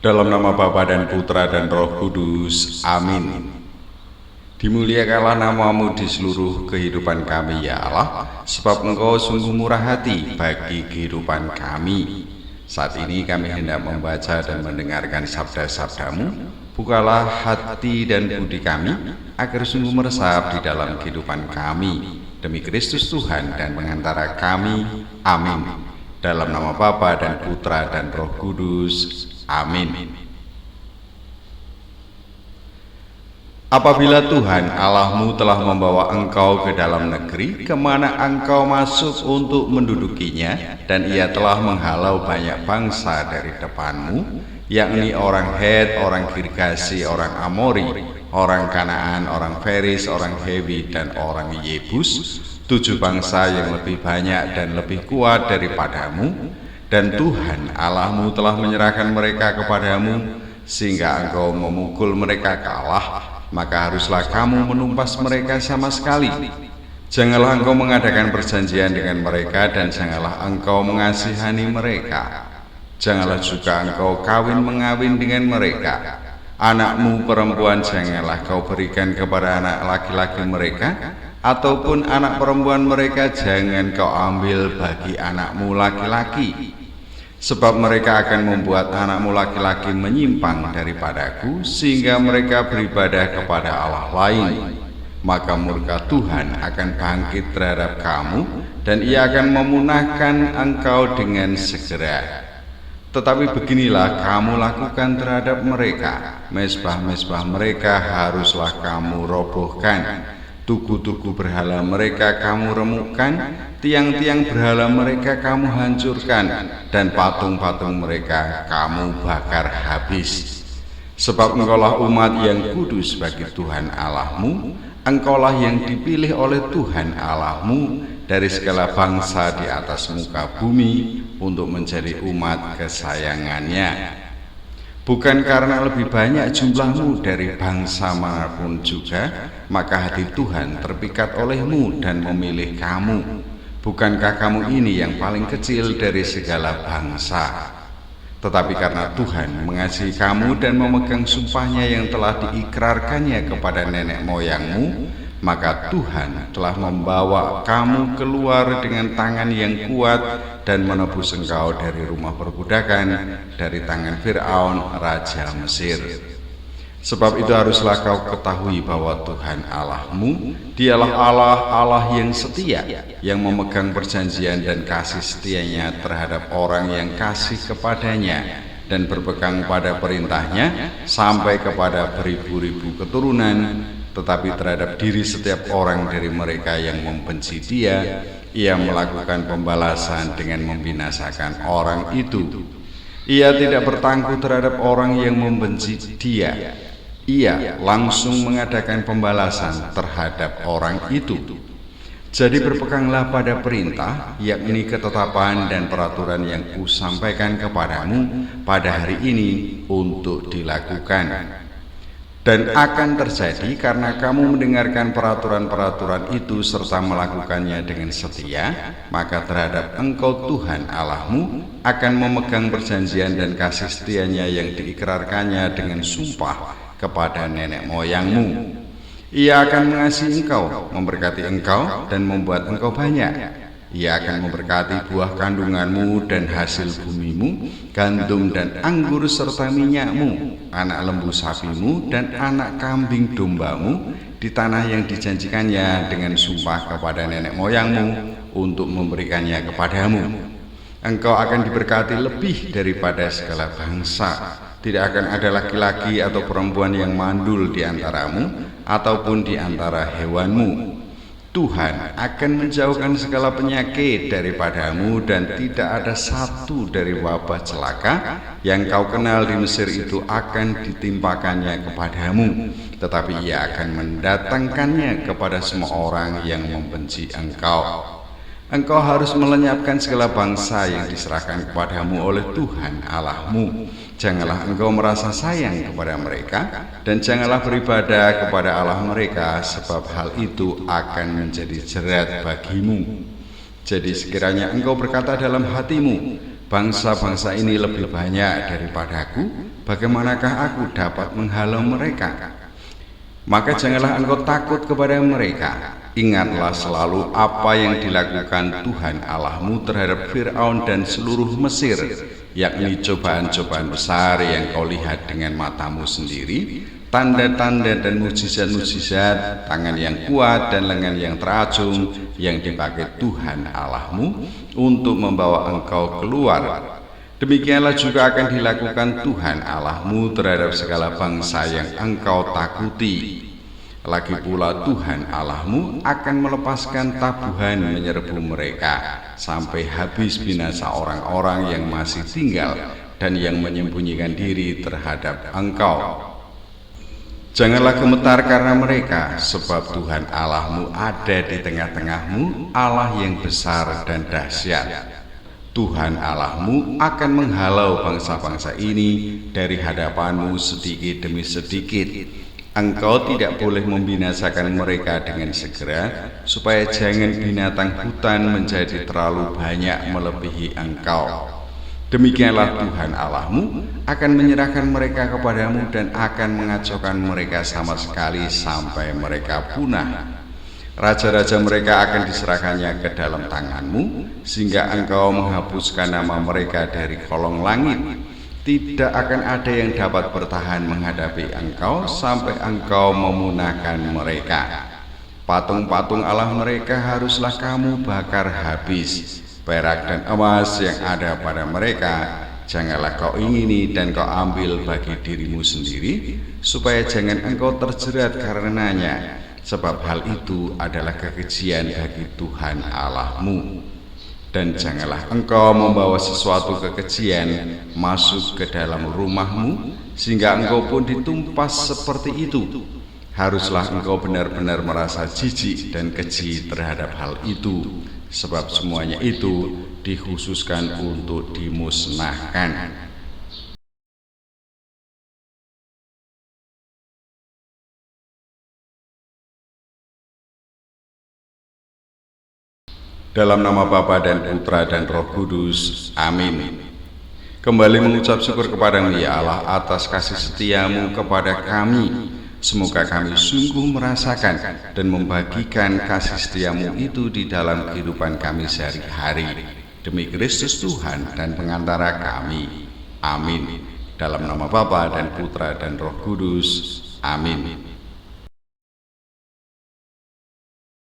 Dalam nama Bapa dan Putra dan Roh Kudus. Amin. Dimuliakanlah namamu di seluruh kehidupan kami ya Allah, sebab Engkau sungguh murah hati bagi kehidupan kami. Saat ini kami hendak membaca dan mendengarkan sabda-sabdamu. Bukalah hati dan budi kami, agar sungguh meresap di dalam kehidupan kami. Demi Kristus Tuhan dan pengantara kami. Amin. Dalam nama Bapa dan Putra dan Roh Kudus. Amin. Apabila Tuhan Allahmu telah membawa engkau ke dalam negeri, kemana engkau masuk untuk mendudukinya, dan ia telah menghalau banyak bangsa dari depanmu, yakni orang Het, orang Girgasi, orang Amori, orang Kanaan, orang Feris, orang Hewi, dan orang Yebus, 7 bangsa yang lebih banyak dan lebih kuat daripadamu. Dan Tuhan Allahmu telah menyerahkan mereka kepadamu, sehingga engkau memukul mereka kalah. Maka haruslah kamu menumpas mereka sama sekali. Janganlah engkau mengadakan perjanjian dengan mereka, dan janganlah engkau mengasihani mereka. Janganlah juga engkau kawin mengawin dengan mereka. Anakmu perempuan janganlah kau berikan kepada anak laki-laki mereka, ataupun anak perempuan mereka jangan kau ambil bagi anakmu laki-laki. Sebab mereka akan membuat anakmu laki-laki menyimpang daripadaku, sehingga mereka beribadah kepada Allah lain. Maka murka Tuhan akan bangkit terhadap kamu, dan ia akan memunahkan engkau dengan segera. Tetapi beginilah kamu lakukan terhadap mereka: mezbah-mezbah mereka haruslah kamu robohkan, tugu-tugu berhala mereka kamu remukkan, tiang-tiang berhala mereka kamu hancurkan, dan patung-patung mereka kamu bakar habis. Sebab engkaulah umat yang kudus bagi Tuhan Allahmu, engkaulah yang dipilih oleh Tuhan Allahmu dari segala bangsa di atas muka bumi untuk menjadi umat kesayangannya. Bukan karena lebih banyak jumlahmu dari bangsa manapun juga, maka hati Tuhan terpikat olehmu dan memilih kamu. Bukankah kamu ini yang paling kecil dari segala bangsa? Tetapi karena Tuhan mengasihi kamu dan memegang sumpahnya yang telah diikrarkannya kepada nenek moyangmu, maka Tuhan telah membawa kamu keluar dengan tangan yang kuat dan menebus engkau dari rumah perbudakan, dari tangan Firaun raja Mesir. Sebab itu haruslah kau ketahui bahwa Tuhan Allahmu, dialah Allah yang setia, yang memegang perjanjian dan kasih setianya terhadap orang yang kasih kepadanya dan berpegang pada perintahnya sampai kepada beribu-ribu keturunan. Tetapi terhadap diri setiap orang dari mereka yang membenci Dia, Ia melakukan pembalasan dengan membinasakan orang itu. Ia tidak bertangguh terhadap orang yang membenci Dia. Ia langsung mengadakan pembalasan terhadap orang itu. Jadi berpeganglah pada perintah, yakni ketetapan dan peraturan yang kusampaikan kepadamu pada hari ini untuk dilakukan. Dan akan terjadi karena kamu mendengarkan peraturan-peraturan itu serta melakukannya dengan setia, maka terhadap engkau Tuhan Allahmu akan memegang perjanjian dan kasih setianya yang diikrarkannya dengan sumpah kepada nenek moyangmu. Ia akan mengasihi engkau, memberkati engkau, dan membuat engkau banyak. Ia akan memberkati buah kandunganmu dan hasil bumimu, gandum dan anggur serta minyakmu, anak lembu sapimu dan anak kambing dombamu di tanah yang dijanjikannya dengan sumpah kepada nenek moyangmu untuk memberikannya kepadamu. Engkau akan diberkati lebih daripada segala bangsa. Tidak akan ada laki-laki atau perempuan yang mandul di antaramu ataupun di antara hewanmu. Tuhan akan menjauhkan segala penyakit daripadamu, dan tidak ada satu dari wabah celaka yang kau kenal di Mesir itu akan ditimpakannya kepadamu, tetapi Ia akan mendatangkannya kepada semua orang yang membenci engkau. Engkau harus melenyapkan segala bangsa yang diserahkan kepadamu oleh Tuhan Allahmu. Janganlah engkau merasa sayang kepada mereka, dan janganlah beribadah kepada Allah mereka, sebab hal itu akan menjadi jerat bagimu. Jadi sekiranya engkau berkata dalam hatimu, bangsa-bangsa ini lebih banyak daripadaku, bagaimanakah aku dapat menghalau mereka? Maka janganlah engkau takut kepada mereka. Ingatlah selalu apa yang dilakukan Tuhan Allahmu terhadap Fir'aun dan seluruh Mesir, yakni cobaan-cobaan besar yang kau lihat dengan matamu sendiri, tanda-tanda dan mukjizat-mukjizat, tangan yang kuat dan lengan yang teracung yang dipakai Tuhan Allahmu untuk membawa engkau keluar. Demikianlah juga akan dilakukan Tuhan Allahmu terhadap segala bangsa yang engkau takuti. Lagi pula Tuhan Allahmu akan melepaskan tabuhan menyerbu mereka sampai habis binasa orang-orang yang masih tinggal dan yang menyembunyikan diri terhadap engkau. Janganlah gemetar karena mereka, sebab Tuhan Allahmu ada di tengah-tengahmu, Allah yang besar dan dahsyat. Tuhan Allahmu akan menghalau bangsa-bangsa ini dari hadapanmu sedikit demi sedikit. Engkau tidak boleh membinasakan mereka dengan segera, supaya jangan binatang hutan menjadi terlalu banyak melebihi engkau. Demikianlah Tuhan Allahmu akan menyerahkan mereka kepadamu dan akan mengacaukan mereka sama sekali sampai mereka punah. Raja-raja mereka akan diserahkannya ke dalam tanganmu, sehingga engkau menghapuskan nama mereka dari kolong langit. Tidak akan ada yang dapat bertahan menghadapi engkau sampai engkau memunahkan mereka. Patung-patung Allah mereka haruslah kamu bakar habis. Perak dan emas yang ada pada mereka janganlah kau ingini dan kau ambil bagi dirimu sendiri, supaya jangan engkau terjerat karenanya. Sebab hal itu adalah kekejian bagi Tuhan Allahmu. Dan janganlah engkau membawa sesuatu kekejian masuk ke dalam rumahmu, sehingga engkau pun ditumpas seperti itu. Haruslah engkau benar-benar merasa jijik dan keji terhadap hal itu, sebab semuanya itu dikhususkan untuk dimusnahkan. Dalam nama Bapa dan Putra dan Roh Kudus. Amin. Kembali mengucap syukur kepadamu ya Allah atas kasih setiamu kepada kami. Semoga kami sungguh merasakan dan membagikan kasih setiamu itu di dalam kehidupan kami sehari-hari. Demi Kristus Tuhan dan pengantara kami. Amin. Dalam nama Bapa dan Putra dan Roh Kudus. Amin.